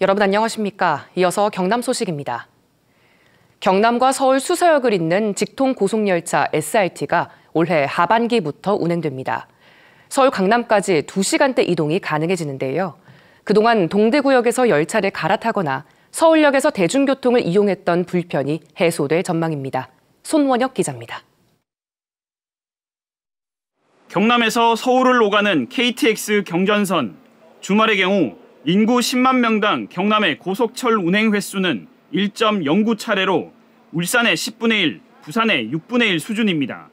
여러분 안녕하십니까? 이어서 경남 소식입니다. 경남과 서울 수서역을 잇는 직통 고속열차 SRT가 올해 하반기부터 운행됩니다. 서울 강남까지 2시간대 이동이 가능해지는데요. 그동안 동대구역에서 열차를 갈아타거나 서울역에서 대중교통을 이용했던 불편이 해소될 전망입니다. 손원혁 기자입니다. 경남에서 서울을 오가는 KTX 경전선, 주말의 경우 인구 10만 명당 경남의 고속철 운행 횟수는 1.09차례로 울산의 10분의 1, 부산의 6분의 1 수준입니다.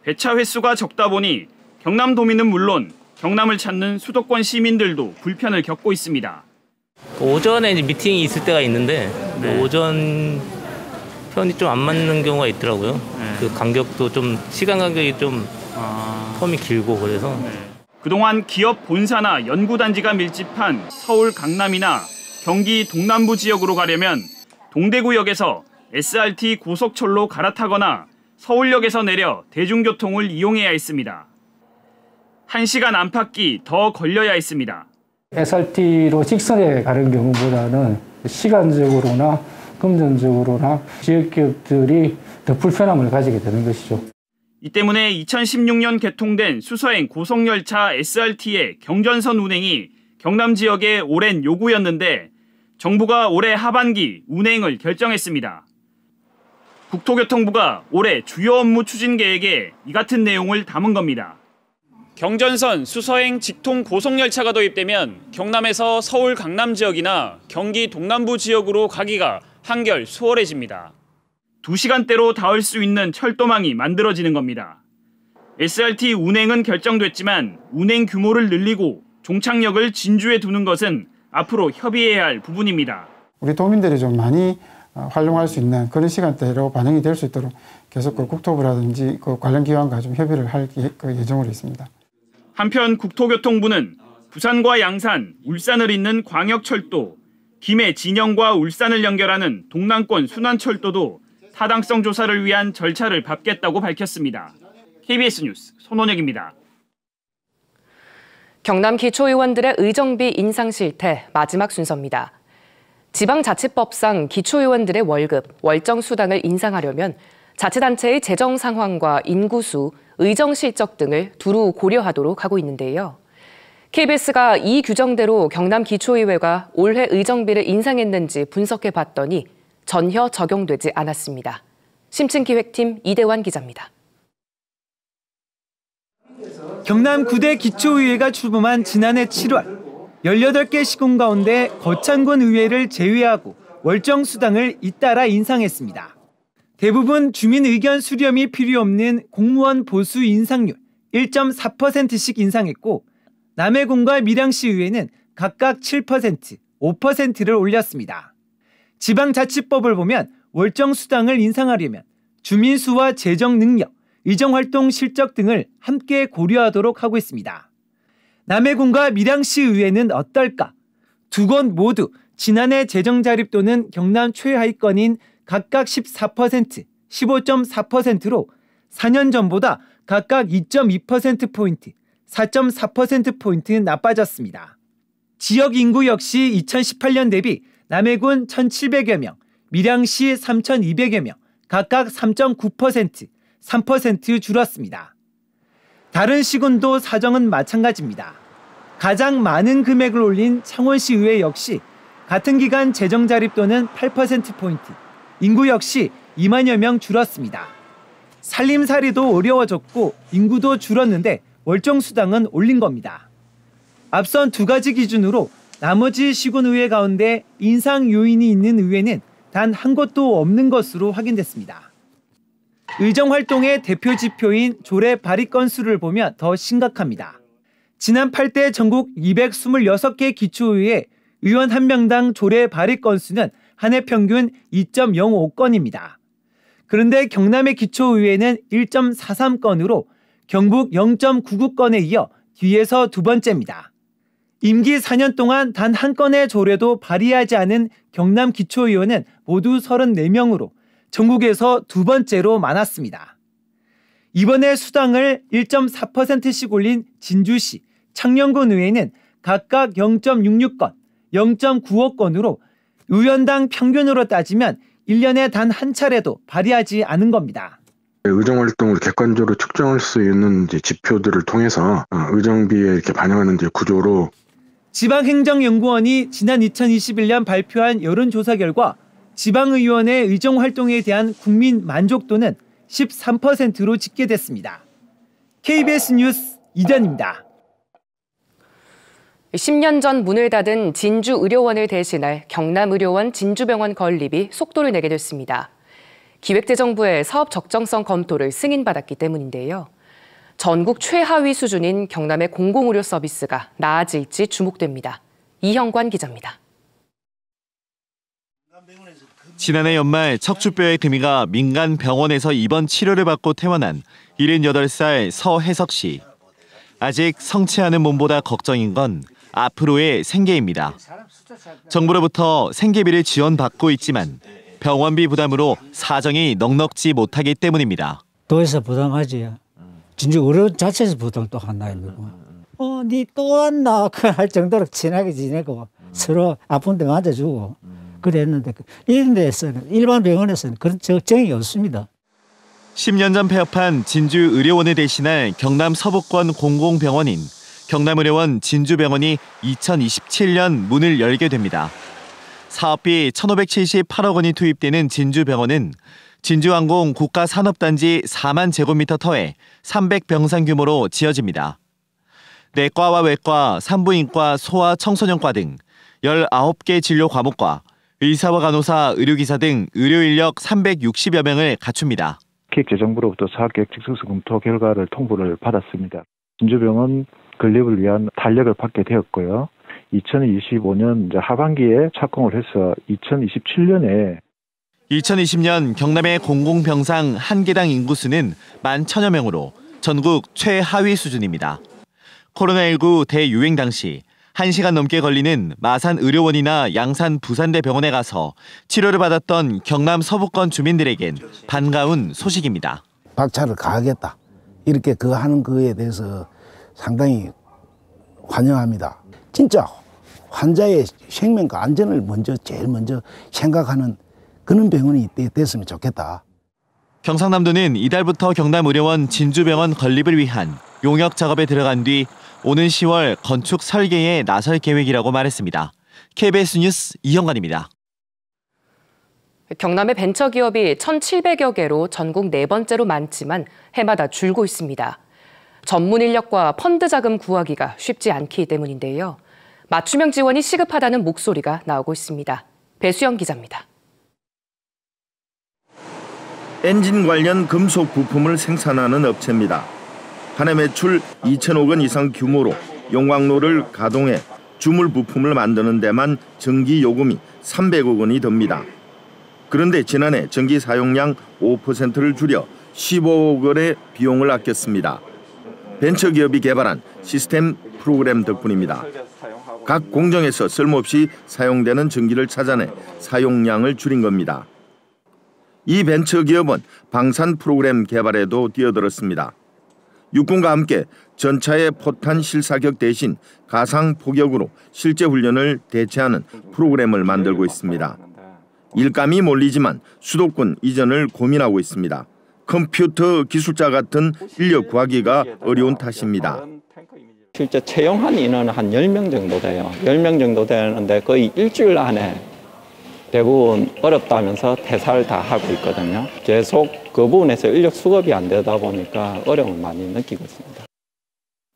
배차 횟수가 적다 보니 경남도민은 물론 경남을 찾는 수도권 시민들도 불편을 겪고 있습니다. 오전에 이제 미팅이 있을 때가 있는데 오전 편이 좀 안 맞는 경우가 있더라고요. 그 간격도 좀 시간 간격이 좀 텀이 길고 그래서. 그동안 기업 본사나 연구단지가 밀집한 서울 강남이나 경기 동남부 지역으로 가려면 동대구역에서 SRT 고속철로 갈아타거나 서울역에서 내려 대중교통을 이용해야 했습니다. 1시간 안팎이 더 걸려야 했습니다. SRT로 직선에 가는 경우보다는 시간적으로나 금전적으로나 지역기업들이 더 불편함을 가지게 되는 것이죠. 이 때문에 2016년 개통된 수서행 고속열차 SRT의 경전선 운행이 경남 지역의 오랜 요구였는데 정부가 올해 하반기 운행을 결정했습니다. 국토교통부가 올해 주요 업무 추진 계획에 이 같은 내용을 담은 겁니다. 경전선 수서행 직통 고속열차가 도입되면 경남에서 서울 강남 지역이나 경기 동남부 지역으로 가기가 한결 수월해집니다. 2시간대로 닿을 수 있는 철도망이 만들어지는 겁니다. SRT 운행은 결정됐지만 운행 규모를 늘리고 종착역을 진주에 두는 것은 앞으로 협의해야 할 부분입니다. 우리 도민들이 좀 많이 활용할 수 있는 그런 시간대로 반영이 될 수 있도록 계속 국토부라든지 관련 기관과 좀 협의를 할 예정으로 있습니다. 한편 국토교통부는 부산과 양산, 울산을 잇는 광역철도, 김해 진영과 울산을 연결하는 동남권 순환철도도 타당성 조사를 위한 절차를 밟겠다고 밝혔습니다. KBS 뉴스 손원혁입니다. 경남 기초의원들의 의정비 인상 실태 마지막 순서입니다. 지방자치법상 기초의원들의 월급, 월정수당을 인상하려면 자치단체의 재정 상황과 인구수, 의정 실적 등을 두루 고려하도록 하고 있는데요. KBS가 이 규정대로 경남 기초의회가 올해 의정비를 인상했는지 분석해 봤더니 전혀 적용되지 않았습니다. 심층기획팀 이대환 기자입니다. 경남 9대 기초의회가 출범한 지난해 7월 18개 시군 가운데 거창군 의회를 제외하고 월정수당을 잇따라 인상했습니다. 대부분 주민 의견 수렴이 필요 없는 공무원 보수 인상률 1.4%씩 인상했고 남해군과 밀양시 의회는 각각 7%, 5%를 올렸습니다. 지방자치법을 보면 월정수당을 인상하려면 주민수와 재정 능력, 의정활동 실적 등을 함께 고려하도록 하고 있습니다. 남해군과 밀양시 의회는 어떨까? 두 곳 모두 지난해 재정자립도는 경남 최하위권인 각각 14%, 15.4%로 4년 전보다 각각 2.2%포인트, 4.4%포인트 나빠졌습니다. 지역 인구 역시 2018년 대비 남해군 1,700여 명, 밀양시 3,200여 명, 각각 3.9%, 3% 줄었습니다. 다른 시군도 사정은 마찬가지입니다. 가장 많은 금액을 올린 창원시 의회 역시 같은 기간 재정자립도는 8%포인트, 인구 역시 2만여 명 줄었습니다. 살림살이도 어려워졌고 인구도 줄었는데 월정수당은 올린 겁니다. 앞선 두 가지 기준으로 나머지 시군의회 가운데 인상 요인이 있는 의회는 단 한 곳도 없는 것으로 확인됐습니다. 의정활동의 대표 지표인 조례 발의 건수를 보면 더 심각합니다. 지난 8대 전국 226개 기초의회 의원 1명당 조례 발의 건수는 한 해 평균 2.05건입니다. 그런데 경남의 기초의회는 1.43건으로 경북 0.99건에 이어 뒤에서 두 번째입니다. 임기 4년 동안 단 한 건의 조례도 발의하지 않은 경남 기초의원은 모두 34명으로 전국에서 두 번째로 많았습니다. 이번에 수당을 1.4%씩 올린 진주시, 창녕군 의회는 각각 0.66건, 0.9억 건으로 의원당 평균으로 따지면 1년에 단 한 차례도 발의하지 않은 겁니다. 의정 활동을 객관적으로 측정할 수 있는 지표들을 통해서 의정비에 이렇게 반영하는 구조로 지방행정연구원이 지난 2021년 발표한 여론조사 결과 지방의원의 의정 활동에 대한 국민 만족도는 13%로 집계됐습니다. KBS 뉴스 이전입니다. 10년 전 문을 닫은 진주의료원을 대신할 경남의료원 진주병원 건립이 속도를 내게 됐습니다. 기획재정부의 사업 적정성 검토를 승인받았기 때문인데요. 전국 최하위 수준인 경남의 공공의료 서비스가 나아질지 주목됩니다. 이형관 기자입니다. 지난해 연말 척추뼈의 금이가 민간 병원에서 입원 치료를 받고 퇴원한 78살 서혜석 씨. 아직 성치 않은 몸보다 걱정인 건 앞으로의 생계입니다. 정부로부터 생계비를 지원받고 있지만 병원비 부담으로 사정이 넉넉지 못하기 때문입니다. 도에서 부담하지. 진짜 의료 자체에서 부담 또 하나 있고. 니 또 왔나? 할 정도로 친하게 지내고 서로 아픈 데 맞아주고 그랬는데 이런 데서는 일반 병원에서는 그런 걱정이 없습니다. 10년 전 폐업한 진주의료원을 대신할 경남 서부권 공공병원인 경남의료원 진주병원이 2027년 문을 열게 됩니다. 사업비 1,578억 원이 투입되는 진주병원은 진주항공 국가산업단지 4만 제곱미터 터에 300병상 규모로 지어집니다. 내과와 외과, 산부인과, 소아 청소년과 등 19개 진료 과목과 의사와 간호사, 의료기사 등 의료인력 360여 명을 갖춥니다. 기획재정부로부터 사업계획 직속성 검토 결과를 통보를 받았습니다. 진주병원 건립을 위한 탄력을 받게 되었고요. 2025년 하반기에 착공을 해서 2027년에 2020년 경남의 공공병상 한 개당 인구수는 11,000여 명으로 전국 최하위 수준입니다. 코로나19 대유행 당시 1시간 넘게 걸리는 마산 의료원이나 양산 부산대 병원에 가서 치료를 받았던 경남 서부권 주민들에겐 반가운 소식입니다. 박차를 가하겠다. 이렇게 하는 거에 대해서 상당히 환영합니다. 진짜 환자의 생명과 안전을 제일 먼저 생각하는 그런 병원이 됐으면 좋겠다. 경상남도는 이달부터 경남의료원 진주병원 건립을 위한 용역 작업에 들어간 뒤 오는 10월 건축 설계에 나설 계획이라고 말했습니다. KBS 뉴스 이형관입니다. 경남의 벤처기업이 1,700여 개로 전국 4번째로 많지만 해마다 줄고 있습니다. 전문 인력과 펀드 자금 구하기가 쉽지 않기 때문인데요. 맞춤형 지원이 시급하다는 목소리가 나오고 있습니다. 배수영 기자입니다. 엔진 관련 금속 부품을 생산하는 업체입니다. 한 해 매출 2천억 원 이상 규모로 용광로를 가동해 주물 부품을 만드는 데만 전기 요금이 300억 원이 듭니다. 그런데 지난해 전기 사용량 5%를 줄여 15억 원의 비용을 아꼈습니다. 벤처기업이 개발한 시스템 프로그램 덕분입니다. 각 공정에서 쓸모없이 사용되는 전기를 찾아내 사용량을 줄인 겁니다. 이 벤처기업은 방산 프로그램 개발에도 뛰어들었습니다. 육군과 함께 전차의 포탄 실사격 대신 가상 포격으로 실제 훈련을 대체하는 프로그램을 만들고 있습니다. 일감이 몰리지만 수도권 이전을 고민하고 있습니다. 컴퓨터 기술자 같은 인력 구하기가 어려운 탓입니다. 실제 채용한 인원은 한 10명 정도 돼요. 10명 정도 되는데 거의 일주일 안에 대부분 어렵다면서 퇴사를 다 하고 있거든요. 계속 그 부분에서 인력 수급이 안 되다 보니까 어려움을 많이 느끼고 있습니다.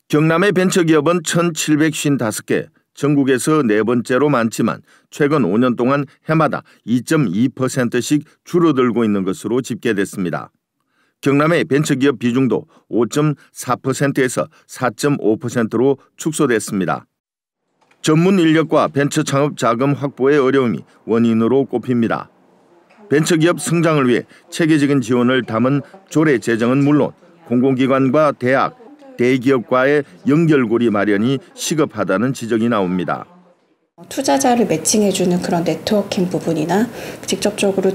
경남의 벤처기업은 1,755개, 전국에서 4번째로 많지만 최근 5년 동안 해마다 2.2%씩 줄어들고 있는 것으로 집계됐습니다. 경남의 벤처기업 비중도 5.4%에서 4.5%로 축소됐습니다. 전문 인력과 벤처 창업 자금 확보의 어려움이 원인으로 꼽힙니다. 벤처기업 성장을 위해 체계적인 지원을 담은 조례 제정은 물론 공공기관과 대학, 대기업과의 연결고리 마련이 시급하다는 지적이 나옵니다. 투자자를 매칭해주는 그런 네트워킹 부분이나 직접적으로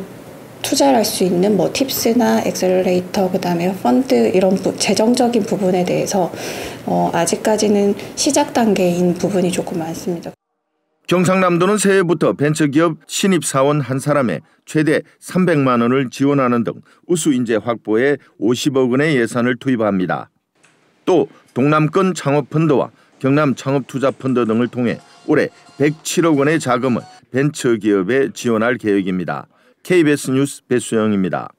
투자를 할 수 있는 팁스나 엑셀러레이터, 그다음에 펀드 이런 재정적인 부분에 대해서 아직까지는 시작 단계인 부분이 조금 많습니다. 경상남도는 새해부터 벤처기업 신입사원 한 사람에 최대 300만 원을 지원하는 등 우수 인재 확보에 50억 원의 예산을 투입합니다. 또 동남권 창업펀드와 경남 창업투자펀드 등을 통해 올해 107억 원의 자금을 벤처기업에 지원할 계획입니다. KBS 뉴스 배수영입니다.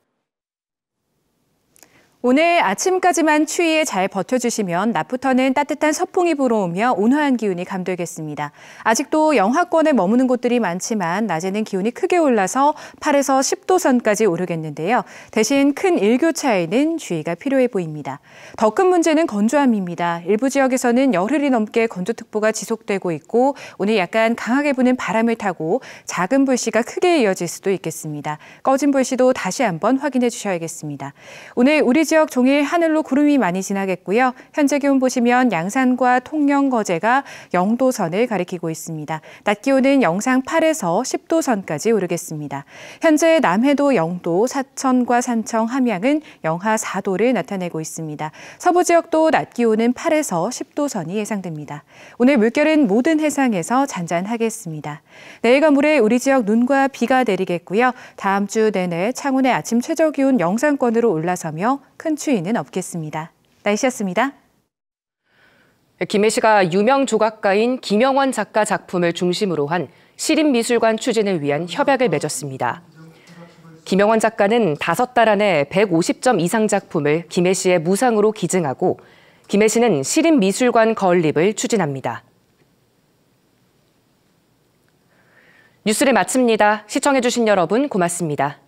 오늘 아침까지만 추위에 잘 버텨주시면 낮부터는 따뜻한 서풍이 불어오며 온화한 기운이 감돌겠습니다. 아직도 영하권에 머무는 곳들이 많지만 낮에는 기온이 크게 올라서 8에서 10도 선까지 오르겠는데요. 대신 큰 일교차에는 주의가 필요해 보입니다. 더 큰 문제는 건조함입니다. 일부 지역에서는 열흘이 넘게 건조특보가 지속되고 있고 오늘 약간 강하게 부는 바람을 타고 작은 불씨가 크게 이어질 수도 있겠습니다. 꺼진 불씨도 다시 한번 확인해 주셔야겠습니다. 오늘 우리 지역 종일 하늘로 구름이 많이 지나겠고요. 현재 기온 보시면 양산과 통영, 거제가 0도 선을 가리키고 있습니다. 낮 기온은 영상 8에서 10도 선까지 오르겠습니다. 현재 남해도 0도, 사천과 산청, 함양은 영하 4도를 나타내고 있습니다. 서부 지역도 낮 기온은 8에서 10도 선이 예상됩니다. 오늘 물결은 모든 해상에서 잔잔하겠습니다. 내일과 모레 우리 지역 눈과 비가 내리겠고요. 다음 주 내내 창원의 아침 최저 기온 영상권으로 올라서며 큰 추위는 없겠습니다. 날씨였습니다. 김해시가 유명 조각가인 김영원 작가 작품을 중심으로 한 시립미술관 추진을 위한 협약을 맺었습니다. 김영원 작가는 5달 안에 150점 이상 작품을 김해시에 무상으로 기증하고 김해시는 시립미술관 건립을 추진합니다. 뉴스를 마칩니다. 시청해주신 여러분 고맙습니다.